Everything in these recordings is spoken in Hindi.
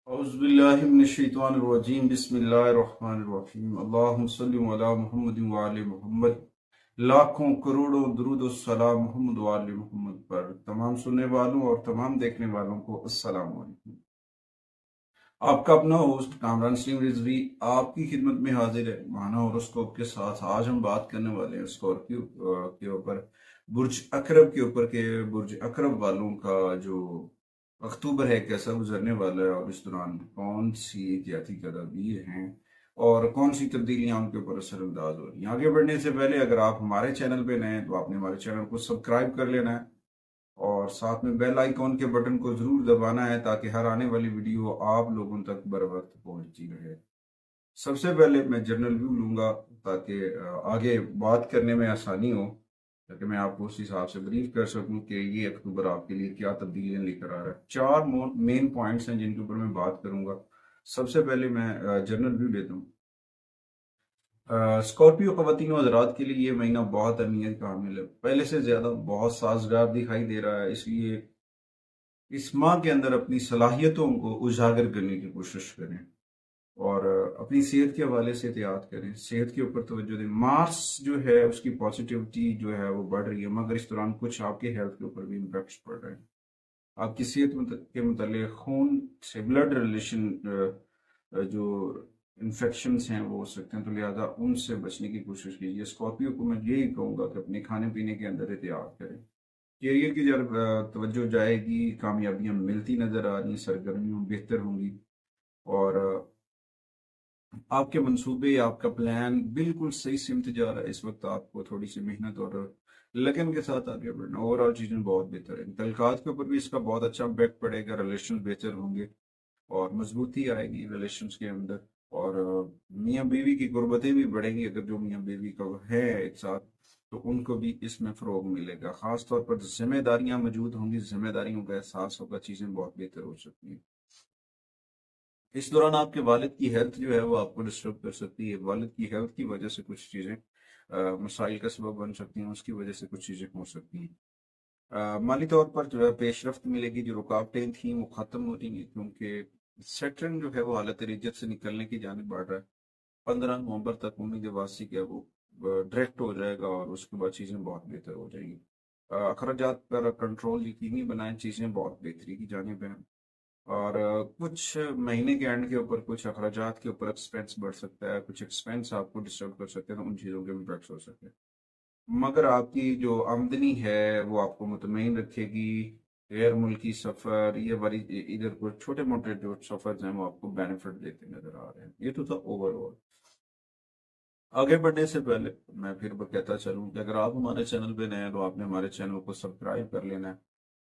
औज़ुबिल्लाहिमिनश्शैतानिर्रजीम बिस्मिल्लाहिर्रहमानिर्रहीम अल्लाहुम्मा सल्लि अला मुहम्मद व आले मुहम्मद। लाखों करोड़ों दुरूद व सलाम मोहम्मद व आले मुहम्मद पर तमाम सुनने वालों और तमाम देखने वालों को अस्सलाम वालेकुम। आपका अपना होस्ट कामरान सलीम रिजवी आपकी खिदमत में हाजिर है माना होरोस्कोप के साथ। आज हम बात करने वाले हैं स्कॉर्पियो के ऊपर, बुर्ज अकरब के ऊपर के बुर्ज अकरब वालों का जो अक्टूबर है कैसा गुजरने वाला है और इस दौरान कौन सी एहतियाती तदाबीर हैं और कौन सी तब्दीलियां उनके ऊपर असरअंदाज हो रही हैं। आगे बढ़ने से पहले अगर आप हमारे चैनल पे नए हैं तो आपने हमारे चैनल को सब्सक्राइब कर लेना है और साथ में बेल आइकॉन के बटन को जरूर दबाना है ताकि हर आने वाली वीडियो आप लोगों तक बर वक्त पहुंचती रहे। सबसे पहले मैं जनरल व्यू लूंगा ताकि आगे बात करने में आसानी हो, ताकि मैं आपको उस हिसाब से ब्रीफ कर सकूं कि ये अक्टूबर आपके लिए क्या तब्दीलियां लेकर आ रहा है। चार मेन पॉइंट्स हैं जिनके ऊपर मैं बात करूंगा। सबसे पहले मैं जनरल व्यू लेता हूँ। स्कॉर्पियो ख़वातीन और हज़रात के लिए ये महीना बहुत अहमियत का हामिल है, पहले से ज़्यादा बहुत साजगार दिखाई दे रहा है। इसलिए इस माह के अंदर अपनी सलाहियतों को उजागर करने की कोशिश करें और अपनी सेहत के हवाले से एहतियात करें, सेहत के ऊपर तवज्जो दें। मार्स जो है उसकी पॉजिटिविटी जो है वो बढ़ रही है, मगर इस दौरान कुछ आपके हेल्थ के ऊपर भी इम्पैक्ट्स पड़ रहे हैं। आपकी सेहत के मुतालिक खून से ब्लड रिलेशन जो इन्फेक्शंस हैं वो हो सकते हैं, तो लिहाजा उनसे बचने की कोशिश कीजिए। स्कॉर्पियो को मैं यही कहूँगा कि अपने खाने पीने के अंदर एहतियात करें। करियर की जब तवज्जो जाएगी, कामयाबियां मिलती नजर आ रही हैं, सरगर्मियां बेहतर होंगी और आपके मंसूबे, आपका प्लान बिल्कुल सही सिमत जा रहा है। इस वक्त आपको थोड़ी सी मेहनत और लगन के साथ आगे बढ़ना, ओवरऑल चीजें बहुत बेहतर है। तलकात के ऊपर भी इसका बहुत अच्छा इम्पैक्ट पड़ेगा, रिलेशन बेहतर होंगे और मजबूती आएगी रिलेशन के अंदर और मियाँ बीवी की गुर्बतें भी बढ़ेंगी। अगर जो मियाँ बीवी का है एक साथ तो उनको भी इसमें फरोग मिलेगा। खास तौर पर जिम्मेदारियां मौजूद होंगी, जिम्मेदारियों का एहसास होगा, चीजें बहुत बेहतर हो सकती हैं। इस दौरान आपके वालिद की हेल्थ जो है वो आपको डिस्टर्ब कर सकती है। वालिद की हेल्थ की वजह से कुछ चीजें मसाइल का सबब बन सकती हैं, उसकी वजह से कुछ चीजें हो सकती हैं। माली तौर पर जो है पेशरफ्त मिलेगी, जो रुकावटें थी वो खत्म हो रही हैं क्योंकि सैटर्न जो है वो हालत रिजत से निकलने की जानिब बढ़ रहा है। 15 नवंबर तक उम्मीद है वासी क्या वो डायरेक्ट हो जाएगा और उसके बाद चीजें बहुत बेहतर हो जाएंगी। अखराजात पर कंट्रोल यकीनी बनाएं, चीजें बहुत बेहतरी की जानिब हैं और कुछ महीने के एंड के ऊपर कुछ अखराजात के ऊपर एक्सपेंस बढ़ सकता है, कुछ एक्सपेंस आपको डिस्टर्ब कर सकते हैं, तो उन चीज़ों के इम्पैक्ट हो सकते हैं। मगर आपकी जो आमदनी है वो आपको मुतमईन रखेगी। गैर मुल्की सफर, ये वाली इधर कुछ छोटे मोटे जो सफर हैं वो आपको बेनिफिट देते नजर आ रहे हैं। ये तो था ओवरऑल। आगे बढ़ने से पहले मैं फिर कहता चलूं कि अगर आप हमारे चैनल पे नए हैं तो आपने हमारे चैनल को सब्सक्राइब कर लेना है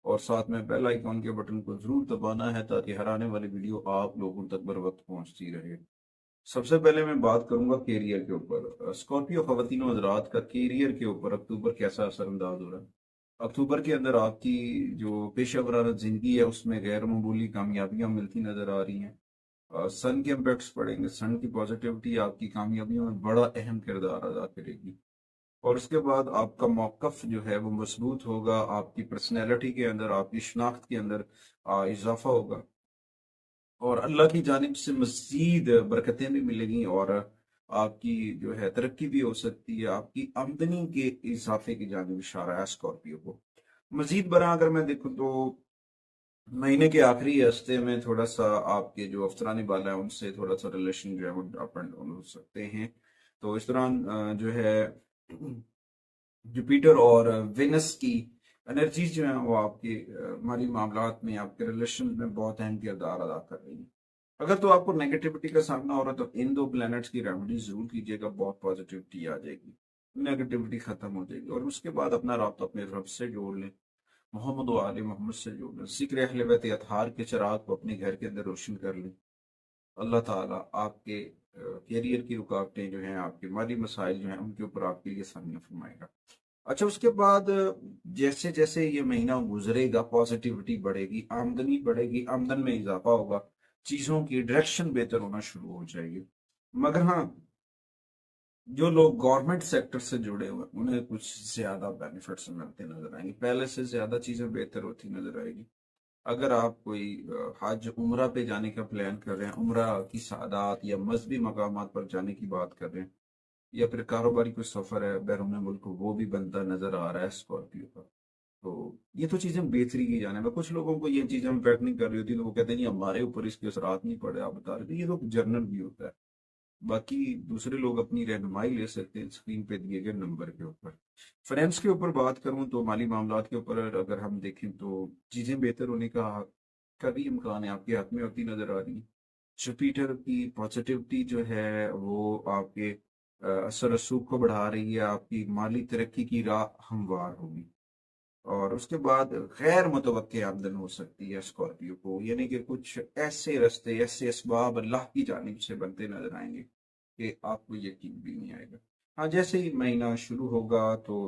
और साथ में बेल आइकॉन के बटन को जरूर दबाना है ताकि हर आने वाली वीडियो आप लोगों तक बर वक्त पहुंचती रहे। सबसे पहले मैं बात करूंगा कैरियर के ऊपर। स्कॉर्पियो खवातीन और हज़रात का कैरियर के ऊपर अक्टूबर कैसा असरअंदाज हो रहा है। अक्टूबर के अंदर आपकी जो पेशा वराना जिंदगी है उसमें गैर मामूली कामयाबियां मिलती नजर आ रही हैं। सन के इम्पैक्ट्स पड़ेंगे, सन की पॉजिटिविटी आपकी कामयाबियों में बड़ा अहम किरदार अदा करेगी और उसके बाद आपका मौकफ जो है वो मजबूत होगा, आपकी पर्सनैलिटी के अंदर, आपकी शनाख्त के अंदर इजाफा होगा और अल्लाह की जानिब से मजीद बरकतें भी मिलेंगी और आपकी जो है तरक्की भी हो सकती है। आपकी आमदनी के इजाफे की जानिब इशारा है स्कॉर्पियो को। मजीद बरा अगर मैं देखूँ तो महीने के आखिरी हफ्ते में थोड़ा सा आपके जो अफसरानी बाला है उनसे थोड़ा सा रिलेशन जो है वो अप एंड डाउन हो सकते हैं। तो इस दौरान जो है जुपिटर और वेनस की एनर्जीज जो है वो आपके माली मामलात में, आपके रिलेशन में बहुत अहम किरदार अदा कर रही है। अगर तो आपको नेगेटिविटी का सामना हो रहा है तो इन दो प्लैनेट्स की रेमेडी जरूर कीजिएगा, बहुत पॉजिटिविटी आ जाएगी, नेगेटिविटी खत्म हो जाएगी और उसके बाद अपना राब्ता अपने रब से जोड़ लें, मोहम्मद व आले मोहम्मद से जोड़ लें, जिक्र अहले बैत अतहार के चिराग को अपने घर के अंदर रोशन कर लें। अल्लाह ताला आपके कैरियर की रुकावटें जो हैं, आपके माली मसाइल जो हैं उनके ऊपर आपके लिए आसानियां फरमाएगा। अच्छा, उसके बाद जैसे जैसे ये महीना गुजरेगा पॉजिटिविटी बढ़ेगी, आमदनी बढ़ेगी, आमदन में इजाफा होगा, चीजों की डायरेक्शन बेहतर होना शुरू हो जाएगी। मगर हाँ, जो लोग गवर्नमेंट सेक्टर से जुड़े हुए हैं उन्हें कुछ ज्यादा बेनिफिट्स मिलते नजर आएंगे, पहले से ज्यादा चीजें बेहतर होती नजर आएगी। अगर आप कोई हज उम्रा पे जाने का प्लान कर रहे हैं, उम्रा की सादात या मजहबी मकामात पर जाने की बात कर रहे हैं, या फिर कारोबारी कोई सफर है बैरून मुल्क, वो भी बनता नजर आ रहा है स्कॉर्पियो का। तो ये तो चीजें बेहतरी की जाने में, कुछ लोगों को ये चीजें इम्पैक्ट नहीं कर रही होती तो वो कहते हैं नहीं हमारे ऊपर इसके असरात नहीं पड़े, आप बता रहे थे, ये तो जर्नल भी होता है। बाकी दूसरे लोग अपनी रहनुमाई ले सकते हैं स्क्रीन पे दिए गए नंबर के ऊपर। फाइनेंस के ऊपर बात करूं तो माली मामलात के ऊपर अगर हम देखें तो चीजें बेहतर होने का भी इम्कान है, आपके हाथ में होती नजर आ रही है। जुपिटर की पॉजिटिविटी जो है वो आपके असर रसूख को बढ़ा रही है, आपकी माली तरक्की की राह हमवार होगी। और उसके बाद गैर मुतवक्के आमदन हो सकती है स्कॉर्पियो को, यानी कि कुछ ऐसे रास्ते, ऐसे इसबाब अल्लाह की जानिब से बनते नजर आएंगे कि आपको यकीन भी नहीं आएगा। हाँ, जैसे ही महीना शुरू होगा तो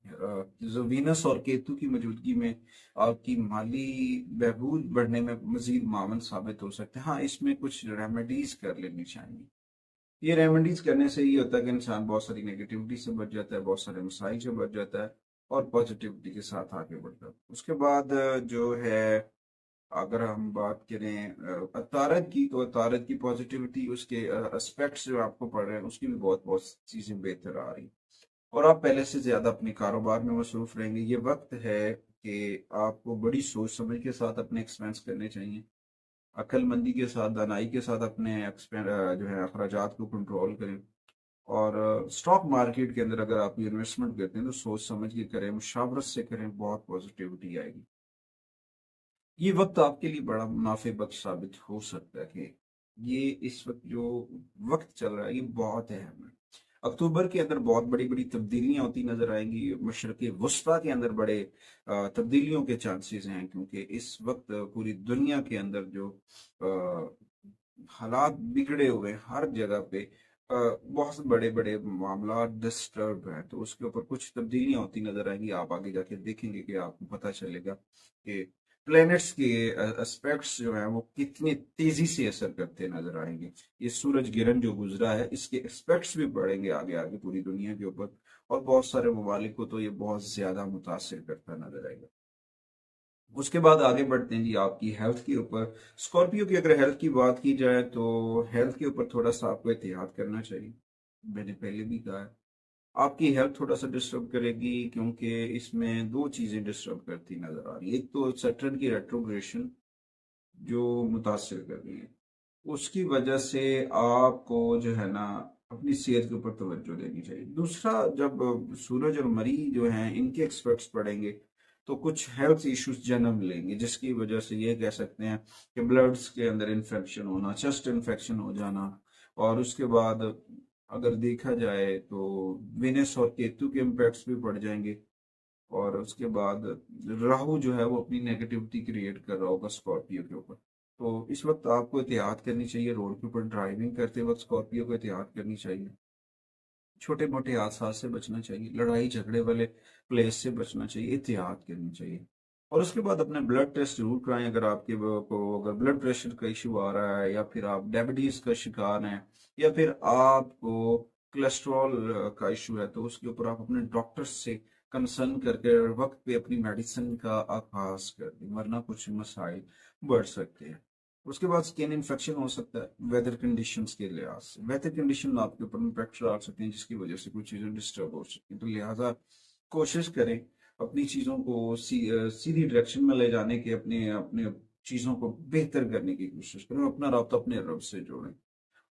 जो वीनस और केतु की मौजूदगी में आपकी माली बहबूद बढ़ने में मजीद मामल साबित हो सकते हैं। हाँ, इसमें कुछ रेमेडीज कर लेनी चाहिए। ये रेमेडीज करने से ये होता है कि इंसान बहुत सारी नेगेटिविटी से बच जाता है, बहुत सारे मसाइल से बच जाता है और पॉजिटिविटी के साथ आगे बढ़ता है। उसके बाद जो है, अगर हम बात करें अतारत की, तो अतारत की पॉजिटिविटी, उसके एस्पेक्ट्स जो आपको पढ़ रहे हैं उसकी भी बहुत बहुत चीजें बेहतर आ रही, और आप पहले से ज्यादा अपने कारोबार में मसरूफ रहेंगे। ये वक्त है कि आपको बड़ी सोच समझ के साथ अपने एक्सपेंस करने चाहिए, अक्लमंदी के साथ, दानाई के साथ अपने जो है अखराजात को कंट्रोल करें। और स्टॉक मार्केट के अंदर अगर आप इन्वेस्टमेंट करते हैं तो सोच समझ के करें, मुशावरत से करें, बहुत पॉजिटिविटी आएगी। ये वक्त आपके लिए बड़ा मुनाफे बख्श साबित हो सकता है कि ये इस वक्त जो वक्त चल रहा है ये बहुत अहम है। अक्टूबर के अंदर बहुत बड़ी बड़ी तब्दीलियां होती नजर आएंगी, मशरक़ वस्ता के अंदर बड़े तब्दीलियों के चांसेस हैं, क्योंकि इस वक्त पूरी दुनिया के अंदर जो हालात बिगड़े हुए हैं हर जगह पे, बहुत बड़े बड़े मामला डिस्टर्ब हैं, तो उसके ऊपर कुछ तब्दीलियां होती नजर आएंगी। आप आगे जाके देखेंगे कि आपको पता चलेगा कि प्लैनेट्स के एस्पेक्ट्स जो हैं वो कितनी तेजी से असर करते नजर आएंगे। ये सूरज गिरन जो गुजरा है इसके एस्पेक्ट्स भी बढ़ेंगे आगे आगे पूरी दुनिया के ऊपर, और बहुत सारे ममालिक को तो ये बहुत ज्यादा मुतासिर करता नजर आएगा। उसके बाद आगे बढ़ते हैं जी आपकी हेल्थ के ऊपर। स्कॉर्पियो की अगर हेल्थ की बात की जाए तो हेल्थ के ऊपर थोड़ा सा आपको एहतियात करना चाहिए, मैंने पहले भी कहा है। आपकी हेल्थ थोड़ा सा डिस्टर्ब करेगी क्योंकि इसमें दो चीजें डिस्टर्ब करती नजर आ रही है। एक तो सैटर्न की रेट्रोग्रेशन जो मुतासिर कर रही है, उसकी वजह से आपको जो है ना अपनी सेहत के ऊपर तवज्जो देनी चाहिए। दूसरा, जब सूरज और मरी जो हैं इनके एक्सपर्ट्स पढ़ेंगे तो कुछ हेल्थ इश्यूज जन्म लेंगे, जिसकी वजह से ये कह सकते हैं कि ब्लड्स के अंदर इन्फेक्शन होना, चेस्ट इन्फेक्शन हो जाना। और उसके बाद अगर देखा जाए तो वेनस और केतु के इम्पैक्ट्स भी बढ़ जाएंगे। और उसके बाद राहु जो है वो अपनी नेगेटिविटी क्रिएट कर रहा होगा स्कॉर्पियो के ऊपर। तो इस वक्त आपको एहतियात करनी चाहिए, रोड के ऊपर ड्राइविंग करते वक्त स्कॉर्पियो को एहतियात करनी चाहिए, छोटे मोटे हादसा से बचना चाहिए, लड़ाई झगड़े वाले प्लेस से बचना चाहिए, एहतियात करनी चाहिए। और उसके बाद अपने ब्लड टेस्ट जरूर कराएं। अगर आपके को अगर ब्लड प्रेशर का इशू आ रहा है, या फिर आप डायबिटीज का शिकार हैं, या फिर आपको कोलेस्ट्रॉल का इशू है, तो उसके ऊपर आप अपने डॉक्टर से कंसर्न करके वक्त पे अपनी मेडिसिन का आगाज कर दें, वरना कुछ मसाइल बढ़ सकते हैं। उसके बाद स्किन इन्फेक्शन हो सकता है वेदर कंडीशंस के लिहाज से, वेदर कंडीशन आपके ऊपर इम्पैक्ट डाल सकते हैं जिसकी वजह से कुछ चीजें डिस्टर्ब हो सकती हैं। तो लिहाजा कोशिश करें अपनी चीजों को सीधी डायरेक्शन में ले जाने की, अपने अपने चीजों को बेहतर करने की कोशिश करें, अपना राब्ता अपने रब से जोड़ें,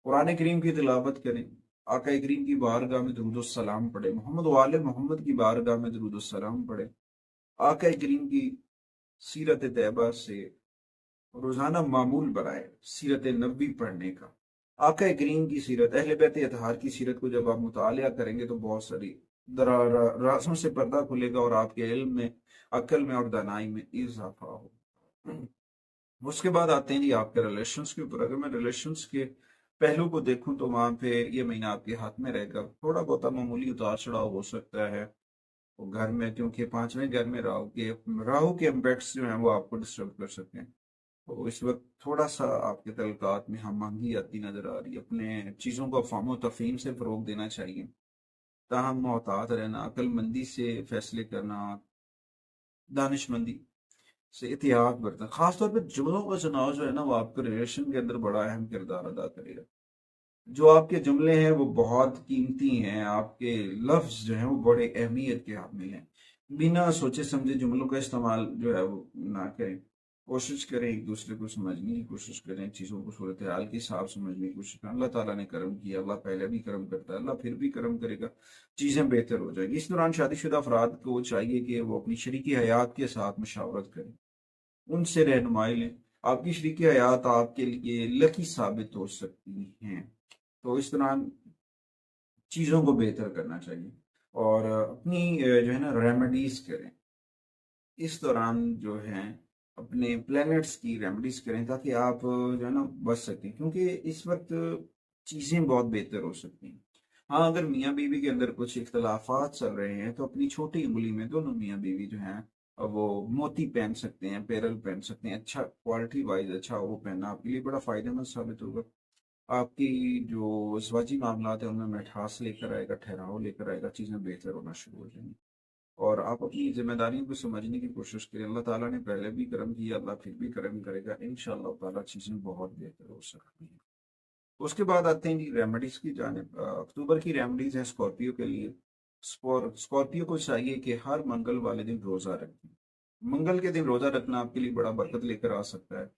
कुरान करीम की तिलावत करें, आका करीम की बारगाह में दुरूद सलाम पढ़े, मोहम्मद वाले मोहम्मद की बारगाह में दुरूद सलाम पढ़े, आका करीम की सीरत तैयबा से रोजाना मामूल बनाए सीरत नबी पढ़ने का। आका करीम की सीरत, अहले बैत अतहार की सीरत को जब आप मुतालिया करेंगे तो बहुत सारी राजों से पर्दा खुलेगा और आपके इल्म में, अक्ल में और दानाई में इजाफा हो। उसके बाद आते हैं जी आपके रिलेशंस के ऊपर। अगर मैं रिलेशंस के पहलू को देखूं तो वहां पे ये महीना आपके हाथ में रहेगा, थोड़ा बहुत मामूली उतार चढ़ाव हो सकता है वो घर में, क्योंकि पांचवें घर में राहु के इम्पैक्ट्स जो हैं वो आपको डिस्टर्ब कर सकते हैं। तो इस वक्त थोड़ा सा आपके तल्कात में हम महंगी आती नजर आ रही है, अपने चीज़ों को अफवाह तफहीम से फ़रोग देना चाहिए, ताहम मोहतात रहना, अक्लमंदी से फैसले करना, दानिशमंदी से एहतियात बरतें। खासतौर पर जुमलों का चुनाव जो है ना, वो आपके रिलेशन के अंदर बड़ा अहम किरदार अदा करेगा। जो आपके जुमले हैं वो बहुत कीमती हैं, आपके लफ्ज जो हैं वो बड़े अहमियत के हामिल हैं। बिना सोचे समझे जुमलों का इस्तेमाल जो है वो ना करें। कोशिश करें एक दूसरे को समझने की कोशिश करें, चीज़ों को सूरत हाल के हिसाब से समझने की कोशिश करें। अल्लाह ताला ने करम किया, अल्लाह पहले भी करम करता है, अल्लाह फिर भी करम करेगा, चीज़ें बेहतर हो जाएगी। इस दौरान शादीशुदा अफराद को चाहिए कि वो अपनी शरीकी हयात के साथ मशावरत करें, उनसे रहनुमाई लें। आपकी शरीकी हयात आपके लिए लकी साबित हो सकती हैं, तो इस दौरान चीज़ों को बेहतर करना चाहिए और अपनी जो है ना रेमेडीज करें। इस दौरान जो है अपने प्लैनेट्स की रेमेडीज करें ताकि आप जो है ना बच सकें, क्योंकि इस वक्त चीज़ें बहुत बेहतर हो सकती हैं। हाँ, अगर मियाँ बीवी के अंदर कुछ इख्तलाफात चल रहे हैं तो अपनी छोटी उंगली में दोनों मियाँ बीवी जो हैं वो मोती पहन सकते हैं, पेरल पहन सकते हैं। अच्छा क्वालिटी वाइज अच्छा वो पहनना आपके लिए बड़ा फायदेमंद साबित होगा। आपकी जो ज़िवाजी मामलात है उनमें मिठास लेकर आएगा, ठहराव लेकर आएगा, चीज़ें बेहतर होना शुरू हो जाएंगी। और आप अपनी जिम्मेदारियों को समझने की कोशिश करें। अल्लाह ताला ने पहले भी करम किया, अल्लाह फिर भी करम करेगा। इंशाअल्लाह ताला चीज़ें बहुत बेहतर हो सकती हैं। उसके बाद आते हैं जी रेमेडीज की जानिब। अक्टूबर की रेमेडीज है स्कॉर्पियो के लिए। स्कॉर्पियो को चाहिए कि हर मंगल वाले दिन रोजा रखें। मंगल के दिन रोजा रखना आपके लिए बड़ा बरकत लेकर आ सकता है।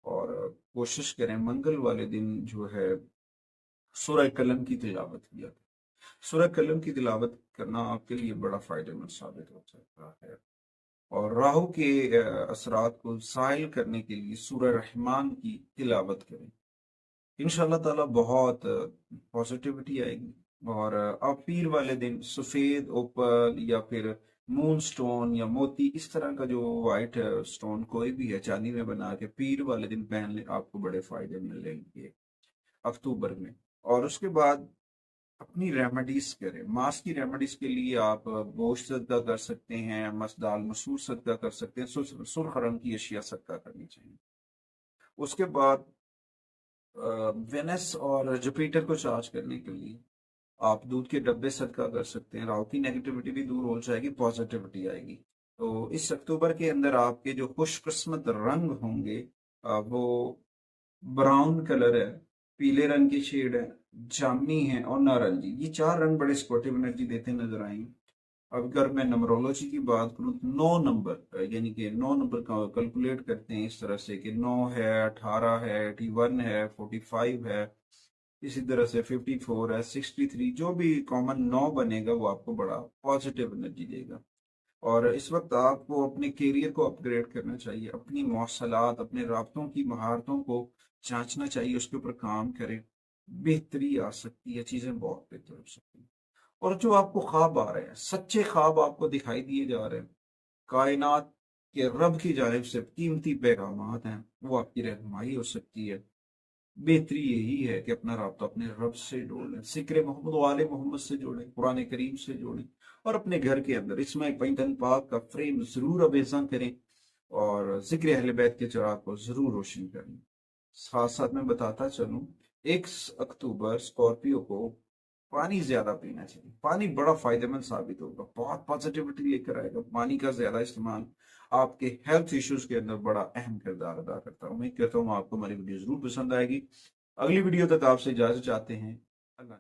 और कोशिश करें मंगल वाले दिन जो है सूरह कलम की तिलावत किया करें। सूरह कलम की तिलावत करना आपके लिए बड़ा फायदेमंद साबित हो सकता है। और राहु के असरात को ज़ाइल करने के लिए सूरह रहमान की तिलावत करें। इंशाल्लाह ताला बहुत पॉजिटिविटी आएगी। और आप पीर वाले दिन सफ़ेद ओपल या फिर मून स्टोन या मोती इस तरह का जो वाइट स्टोन कोई भी है चांदी में बना के पीर वाले दिन पहन ले, आपको बड़े फायदे मिलेंगे अक्टूबर में। और उसके बाद अपनी रेमेडीज करें। मांस की रेमेडीज के लिए आप गोश्त सदका कर सकते हैं, दाल मसूर सदका कर सकते हैं, सुर्ख रंग की अशिया सदका करनी चाहिए। उसके बाद वेनस और जुपिटर को चार्ज करने के लिए आप दूध के डब्बे सदका कर सकते हैं। राहु की नेगेटिविटी भी दूर हो जाएगी, पॉजिटिविटी आएगी। तो इस अक्टूबर के अंदर आपके जो खुशकिस्मत रंग होंगे वो ब्राउन कलर है, पीले रंग की शेड है, जामनी है और नारंगी। ये चार रंग बड़े स्पोर्टिव एनर्जी देते नजर आएंगे। अब अगर मैं नंबरोलॉजी की बात करूँ तो 9 नंबर यानी कि 9 नंबर का कैलकुलेट करते हैं इस तरह से कि 9 है, 18 है, 81 है, 45 है, इसी तरह से 54 है, 63। जो भी कॉमन 9 बनेगा वो आपको बड़ा पॉजिटिव एनर्जी देगा। और इस वक्त आपको अपने कैरियर को अपग्रेड करना चाहिए, अपनी मौसलात अपने राब्तों की महारतों को जांचना चाहिए, उसके ऊपर काम करें। बेहतरी आ सकती है, चीजें बहुत बेहतर हो सकती हैं। और जो आपको ख्वाब आ रहे हैं, सच्चे ख्वाब आपको दिखाई दिए जा रहे हैं, कायनात के रब की जानिब से कीमती पैगामात हैं, वो आपकी रहनुमाई हो सकती है। बेहतरी यही है कि अपना राब्ता अपने रब से जोड़ लें, जिक्र मोहम्मद वाले मोहम्मद से जोड़ें, कुरान करीम से जोड़ें। और अपने घर के अंदर इसमें एक पैंतन पाक का फ्रेम जरूर अबेजा करें और जिक्र अहले बैत के चिराग को जरूर रोशन करें। साथ साथ मैं बताता चलूं, 1 अक्टूबर स्कॉर्पियो को पानी ज्यादा पीना चाहिए। पानी बड़ा फायदेमंद साबित होगा, बहुत पॉजिटिविटी लेकर आएगा। पानी का ज्यादा इस्तेमाल आपके हेल्थ इश्यूज के अंदर बड़ा अहम किरदार अदा करता है। उम्मीद करता हूँ आपको हमारी वीडियो जरूर पसंद आएगी। अगली वीडियो तक आपसे इजाजत चाहते हैं। अल्लाह।